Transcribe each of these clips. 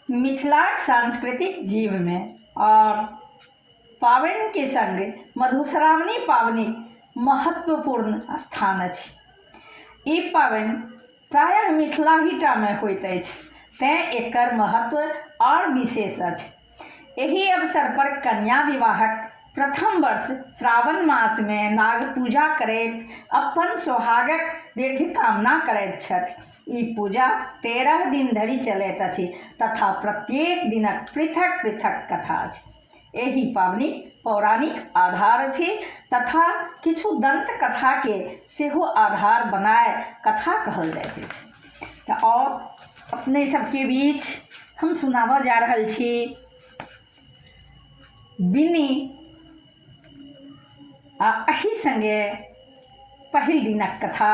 मिथिलाक सांस्कृतिक जीव में और पाबनि के संग मधुश्रावणी पाबनि महत्वपूर्ण स्थान अछि। ई पाबनि प्रायः मिथिला हीटा में होइत अछि, तेँ एकर महत्व और विशेष अछि। एहि अवसर पर कन्या विवाहक प्रथम वर्ष श्रावण मास में नाग पूजा करैत अपन सोहागक दीर्घ कामना करैत छथि। ई पूजा 13 दिन धरि चलैत अछि तथा प्रत्येक दिनक पृथक पृथक कथा अछि। एहि पाबनिक पौराणिक आधार अछि तथा किछु दंत कथा के सेहो आधार बनाय कथा कहल जाइत अछि। और अपने सबके बीच हम सुनाबऽ जा रहल छी बिन्नी आ एहि संगे पहिल दिनक कथा।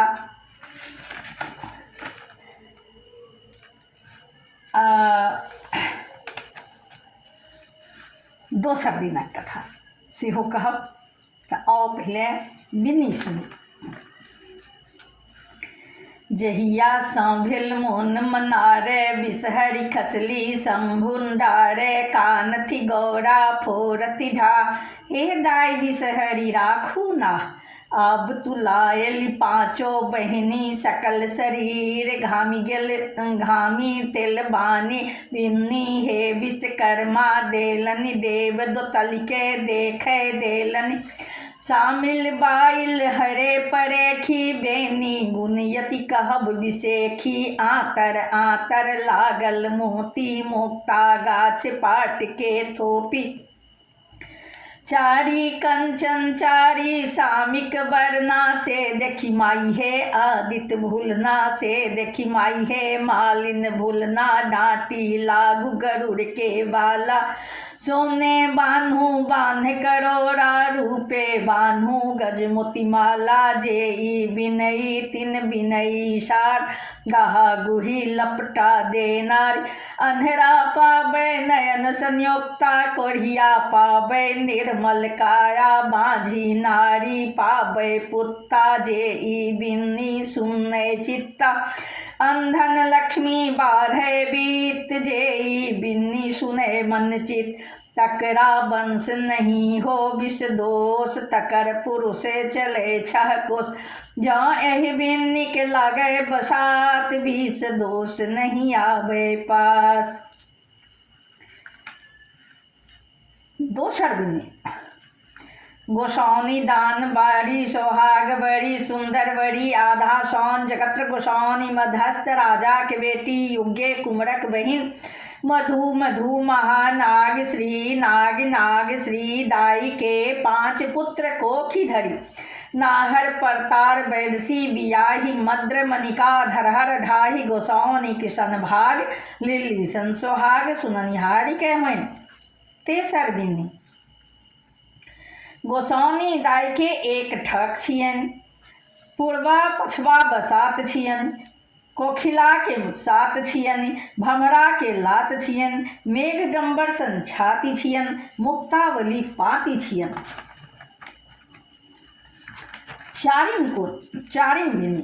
दोसर दिनक कथा सेहो कहब तऽ आओ पहिले बिन्नी सुनी। जहिया सँ भेल मोन मनारे बिसहरि खसली शंभुंडारे कानथि गौरा फोरथि ढा हे दाय बिसहरि राखू ना आब तुलायली पाँचो बहिनी सकल शरीर घामी तेल बानी बिन्नी हे विश्वकर्मा देलनि देव दोतल के देखे देलनि शामिल बाइल हरे परेखी बेनी गुणयति कहब विशेखी आतर आतर लागल मोती मुक्ता गाछ पाट के थोपी चारी कंचन चारी सामिक बरना से देखी माई हे आदित्य भूलना से देखी माई हे मालिन भूलना डांटी लागू गरुड़ के बाला सोने बान्हू बांध करोड़ा रूपे बान्हू गज मोती माला जेई बिनई तिन बिनई सार गाहा गुही लपटा देनार अंधेरा पावे नयन संयोक्ता कोढ़िया पावे निर्मल काया बाझी नारी पावे पुत्ता जेई बिन्नी सुनय चित्ता अंधन लक्ष्मी बाढ़े बीत जेई बिन्नी सुने मन चित तकरा वंश नहीं हो विष दोष तकर पुरुषे चले छह कोष जहाँ एहि बिन्नी के लागे बसात विष दोष नहीं आवे पास। दोसर बिन्नी गोसाउनी दान बाड़ी सोहाग बड़ी सुंदर बड़ी आधा सौन जगत्र गोसाउनी मध्यस्थ राजा के बेटी योग्य कुमरक बहिन मधु मधु महानाग श्री नाग नाग श्री दाई के 5 पुत्र कोखी धरी नाहर परतार बैडसी बियाही मद्र मनिका धरहर ढाही गोसाउनी किशन भाग लिली सन सोहाग सुननिहारी के होइन। तेसर बिन्नी गोसाउनी दाई के एक ठक छियनि, पूर्वा पछवा बसात छियनि, कोखिला के सात छियनि, भमरा के लात छियनि, मेघडम्बर सन छाती छियनि, मुक्तावली पाती छियनि। चारिम बिन्नी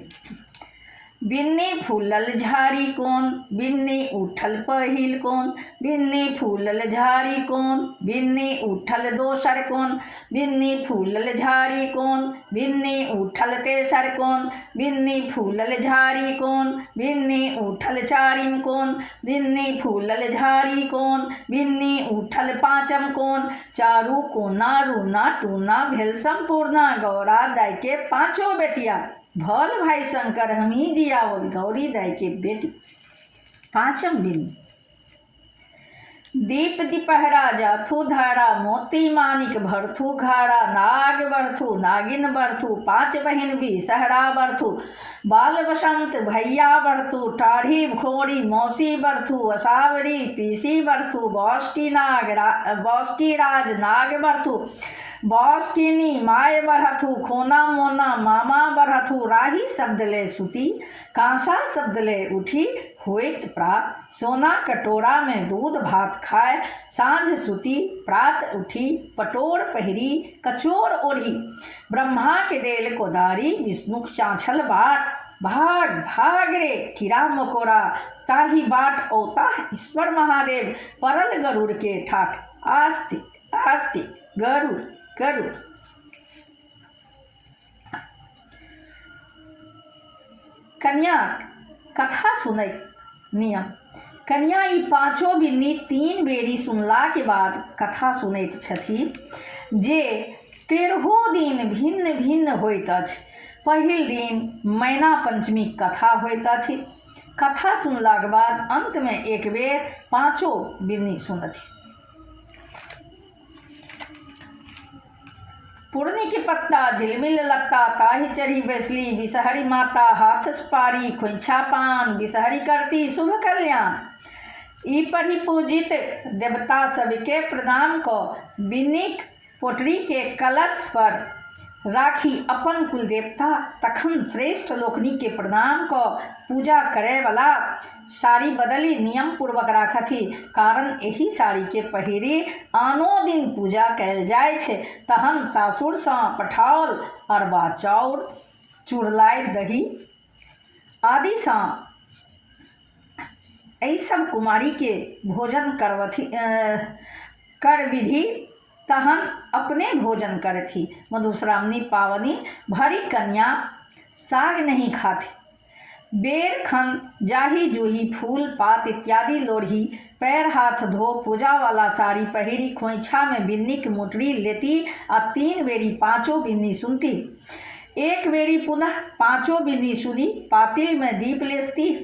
बिन्नी फूलल झाड़ी कोन बिन्नी उठल पहिल कोन बिन्नी फूलल झाड़ी कोन बिन्नी उठल दोसर कोन बिन्नी फूलल झाड़ी कोन बिन्नी उठल तेसर कोन बिन्नी फूलल झाड़ी कोन बिन्नी उठल चारिम कोन बिन्नी फूलल झाड़ी कोन बिन्नी उठल पाँचम कोन चारू कोना रूना टूना भेल संपूर्णा गौरा दाई के 5 बेटिया भोल भाई शंकर हमी जियावल गौरी दाई के बेटी। 5म बिन्नी दीप दिपहरा जाथू धारा मोती मानिक भरथू घारा नाग बरथू नागिन बरथू 5 बहिन भी सहरा बरथू बाल बसंत भैया बरथू टाढ़ी घोड़ी मौसी बरथू असावरी पीसी बरथू बौसकी राज नाग बरथू बौसकीनी माय बरहथू खोना मोना मामा बरहथू राही शब्द ले सुती कांसा शब्द ले उठी होइत प्रात सोना कटोरा में दूध भात खाए साँझ सुती प्रात उठी पटोर पहिरी कचोर ओढ़ी ब्रह्मा के देल कोदारी विष्णु चाँछल बाट भाग भाग रे कीड़ा मकोड़ा, ताही बाट औता ईश्वर महादेव, परल गरुड़ के ठाठ, आस्तिक आस्तिक गरुड़ गरुड़। कन्या कथा सुनै नियम। कन्या ई पाँचो बिन्नी 3 बेरी सुनला के बाद कथा सुनैत छथि, जे 13 दिन भिन्न भिन्न होइत अछि। पहिल दिन मैना पंचमी कथा होइत अछि। कथा सुनलाक बाद अंत में एक बेर पाँचो बिन्नी सुनथि। पूर्णी के पत्ता झिलमिल लत्ता, ताहि चढ़ी बैसली बिसहरी माता, हाथ सुपारी खोइछा पान, बिसहरी करती शुभ कल्याण। ई पढ़ी पूजित देवता सबके प्रणाम क बिन्नीक पोटरी के कलश पर राखी अपन कुल देवता, तखन श्रेष्ठ लोकनि के प्रणाम क पूजा करे वाला साड़ी बदली नियम पूर्वक राखथि, कारण एही साड़ी के पहिरी आनो दिन पूजा कैल जाय छै। तहन सासुर सँ पठाओल अरबा चाउर, चूड़लाइ, दही आदि सँ एहि सब कुमारी के भोजन कर विधि, तहन अपने भोजन करथि। मधुश्रावणी पावनी भरी कन्या साग नहीं खाती। बेर खन जाही जूही फूल पात इत्यादि लोढ़ी, पैर हाथ धो पूजा वाला साड़ी पहिरी खोइछा में बिन्नीक मोटरी लेती आ 3 बेरी पाँचो बिन्नी सुनती। एक बेरी पुनः पाँचो बिन्नी सुनी पातिल में दीप लेसती,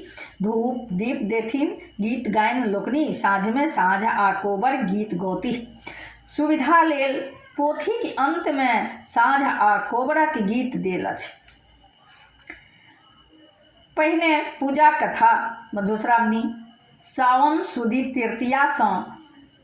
धूप दीप देथिन, गीत गायन लोकनि साँझ में साँझ आ कोबर गीत गौती। सुविधा लेल पोथी के अंत में साँझ आ कोबरक गीत देल अछि। पहिने पूजा कथा मधुश्रावणी सावन सुदी तृतीया सँ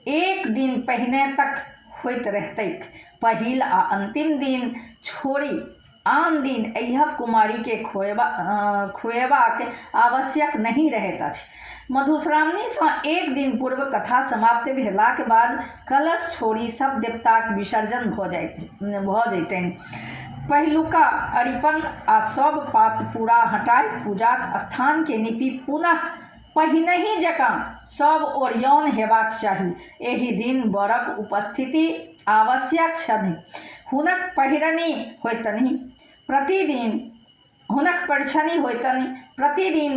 1 दिन पहिने तक होइत रहतैक। पहिल आ अंतिम दिन छोड़ि आन दिन अइहब कुमारी के खुएबाक आवश्यक नहीं रहैत अछि। मधुश्रावणी सँ 1 दिन पूर्व कथा समाप्त भेलाक बाद कलश छोड़ि सब देवताक विसर्जन भ जैतनि। पहिलुका अरिपन आ सब पात पूरा हटाय पूजाक स्थान के नीपि पुनः पहिनहि जकाँ सब ओरियौन हेबाक चाही। एहि दिन बरक उपस्थिति आवश्यक छनि। हुनक पहिरनी होइतनि प्रतिदिन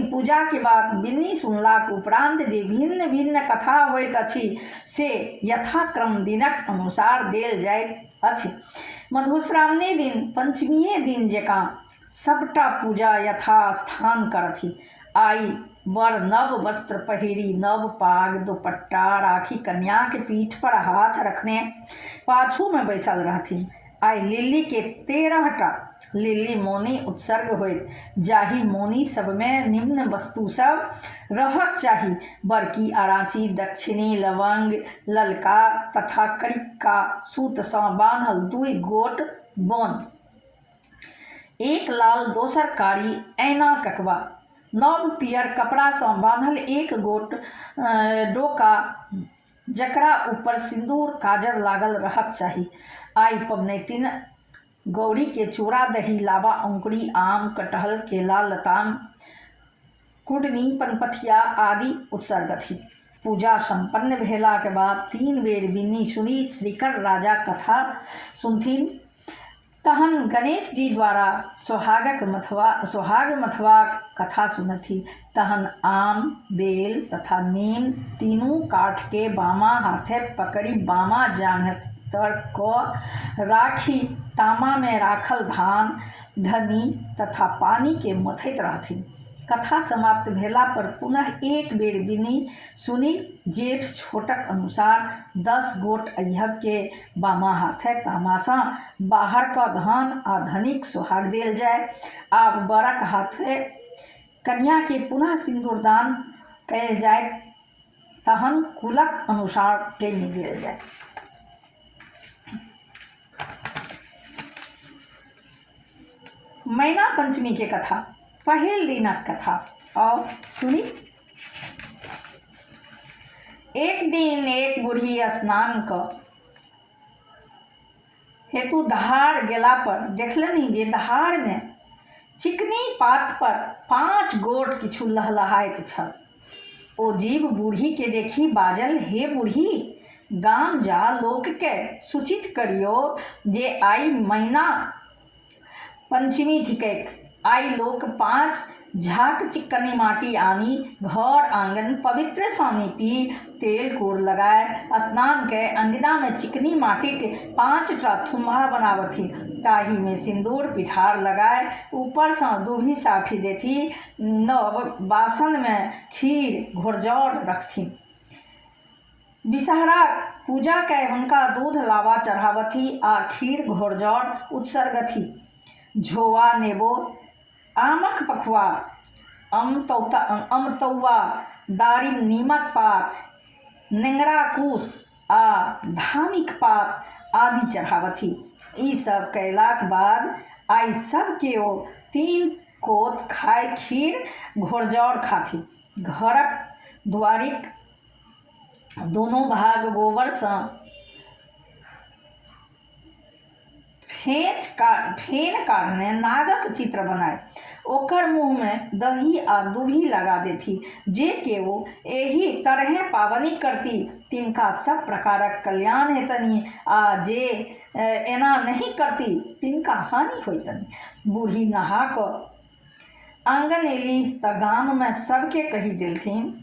पूजा के बाद बिन्नी सुनलाक उपरांत जे भिन्न भिन्न कथा होइत अछि, से यथाक्रम दिनक अनुसार देल जाइत अछि। मधुश्रावणी दिन पंचमीए दिन जकाँ सबटा पूजा यथास्थान करथि। आई बर नव वस्त्र पहिरी नव पाग दुपट्टा राखी कन्याक पीठ पर हाथ रखने पाछू में बैसल रहथिन। आई लिल्ली के 13टा लिल्ली मौनी उत्सर्ग होइत, जाहि मौनी सब में निम्न वस्तु सब रहक चाही: बड़की अराची, दक्षिणी, लवंग, ललका तथा करिक्का सूत सँ बान्हल 2 गोट बोन, एक लाल दोसर कारी ऐना ककबा, नव पियर कपड़ा सँ बान्हल 1 गोट डोका, जकरा ऊपर सिंदूर काजर लागल रहक चाही। आई पबनैतिन गौरी के चूड़ा दही लाबा अंकुरी आम कटहल केला लताम कुडनी पनपथिया आदि उत्सर्गथि। पूजा संपन्न भेलाक बाद 3 बेर बिन्नी सुनी श्रीकर राजा कथा सुनथिन। तहन गणेश जी द्वारा सोहाग मथवाक कथा सुनथि। तहन आम बेल तथा नीम तीनू काठ के बामा हाथे पकड़ी बामा जांघ तर क राखी तामा में राखल धान धनी तथा पानी के मथैत रहथिन। कथा समाप्त भेला पर पुनः 1 बेर बिन्नी सुनी जेठ छोटक अनुसार 10 गोट अइहब के बामा हाथे तामा सँ बाहर क धान आ धनीक सोहाग देल जाय। आब बरक हाथे कन्या के पुनः सिंदूरदान कैल जाय, तहन कुलक अनुसार टेमी देल जाय। मैना पंचमी के कथा पहिल दिनक कथा और सुनी। एक दिन एक बूढ़ी स्नान क हेतु धार गेला पर देखलनि जे धार में चिकनी पात पर 5 गोट किछु लहलहाइत छल। ओ जीव बूढ़ी के देखी बाजल, हे बूढ़ी, गाम जा लोकके सूचित करियो जे आइ महीना पंचमी थिकैक। आइ लोक 5 झाक चिक्कनी माटी आनी घर आंगन पवित्र सँ नीपी तेल कूर लगाए स्नान के अंगना में चिकनी माटी के 5टा थुम्हा बनावथी। ताही में सिंदूर पिठार लगाए ऊपर से दूभी साठी देथी। नव बासन में खीर घोरजौर रखथी। विषहरा पूजा के हुनका दूध लावा चढ़ावथी आ खीर घोरजौर उत्सर्गथी। झोवा नेबो, आमक पखुआ, अमतौआ, दारिम नीमक पात, नेंगरा कूस आ धामिक पात आदि चढ़ावथी। ई सब कयलाक बाद आइ सब केओ 3 कोत खाय खीर घोरजौर खाथी। घरक दुआरिक दोनों भाग गोबर सँ फेन काढ़ने नागक चित्र बनाए ओकर मुँह में दही आ दूभी लगा देथी। जे केओ एही तरहे पावनी करती तिनका सब प्रकारक कल्याण हेतनि आ जे एना नहीं करती तिनका हानि होइतनि। बूढ़ी नहा कऽ आंगन एली तऽ गाम में सबके कहि देलथिन।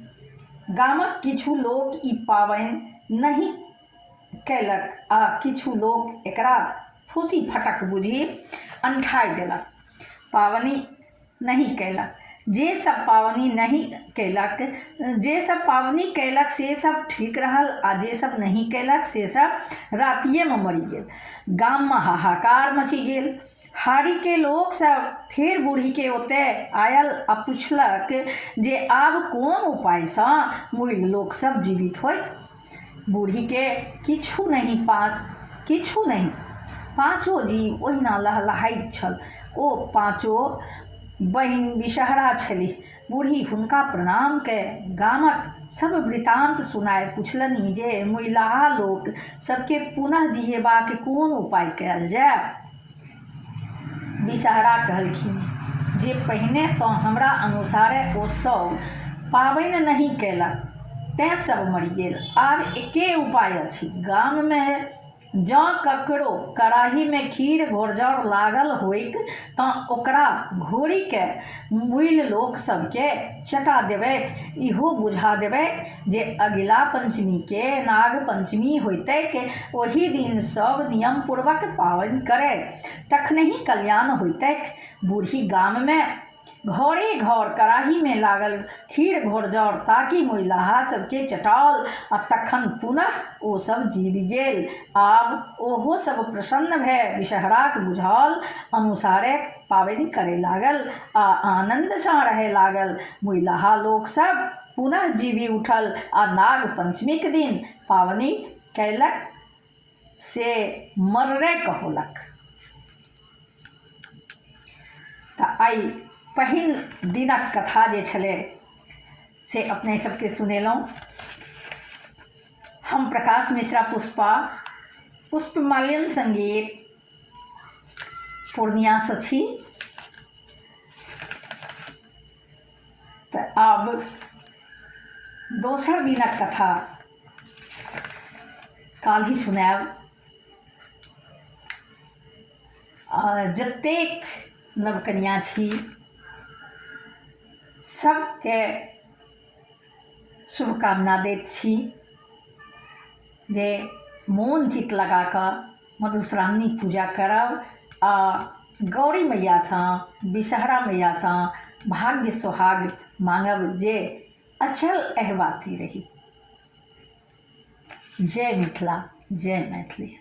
गामक किछु लोक ई पावनि नहीं कैलक आ किछु लोक एकरा फूसी फटक बुझि अंठाइ देलक। पावनी नहीं कैलक। जे सब पावनी नहीं कैलक, जे सब पावनी कैलक से सब ठीक रहल आ जे सब नहीं कैलक से सब रातिये में मरि गेल। गाम में हाहाकार मची गेल। हारी के लोग सब फेर बूढ़ी के ओते आयल आ पुछलक जे आब कोन उपाय सँ मूल लोक सब जीवित होइत। बूढ़ी के किछु नहीं, पाँचो जीव ओहिना लहलहाइत छल। ओ 5 बहिन विषहरा छलीह। बूढ़ी हुनका प्रणाम के गामक सब वृतांत सुनाए पुछलनि जे मुइलाहा लोक सबके पुनः जिहेबाक कोन उपाय कयल जाय। विषहरा कहलखिन जे पहिने तऽ हमरा अनुसारे ओ सब पावनि नहीं कैलक तें सब मरि गेल। आब एके उपाय अछि। गाम में जँ ककरो कराही में खीर घोरजौर लागल होइक तऽ ओकरा घोरी के मूल लोक सबके चटा देबैक। इहो बुझा देबैक जे अगिला पंचमी के नाग पंचमी होइतैक। ओही दिन सब नियम पूर्वक पावनि करे तखनहि कल्याण होइतैक। बूढ़ी गाम में घरे घर कराही में लागल खीर घोरजौर ताकि मोइलाहा सबके चटाओल आ तखन पुनः ओ सब जीवि गेल। आब ओहो सब प्रसन्न भय विषहराक बुझाओल अनुसारे पावनि करे लागल आ आनंद सँ रहे लागल। मोइलाहा लोक सब पुनः जीवि उठल आ नाग पंचमीक दिन पावनि कैलक से मर्रे कहोलक। तऽ आइ पहिल दिनक कथा जे छलै से अपने सबके सुनेलहुँ। हम प्रकाश मिश्रा पुष्पमाल्यम संगीत पूर्णिया सँ छी। तऽ आब दोसर दिनक कथा काल्हि सुनायब। जतेक नवकन्या छी सबके शुभकामना दैत छी जे मोन चित लगा कऽ मधुश्रावणी पूजा करब आ गौरी मैया सँ, विषहरा मैया सँ भाग्य सोहाग मांगब जे अचल एहबाती रही। जय मिथिला, जय मैथिली।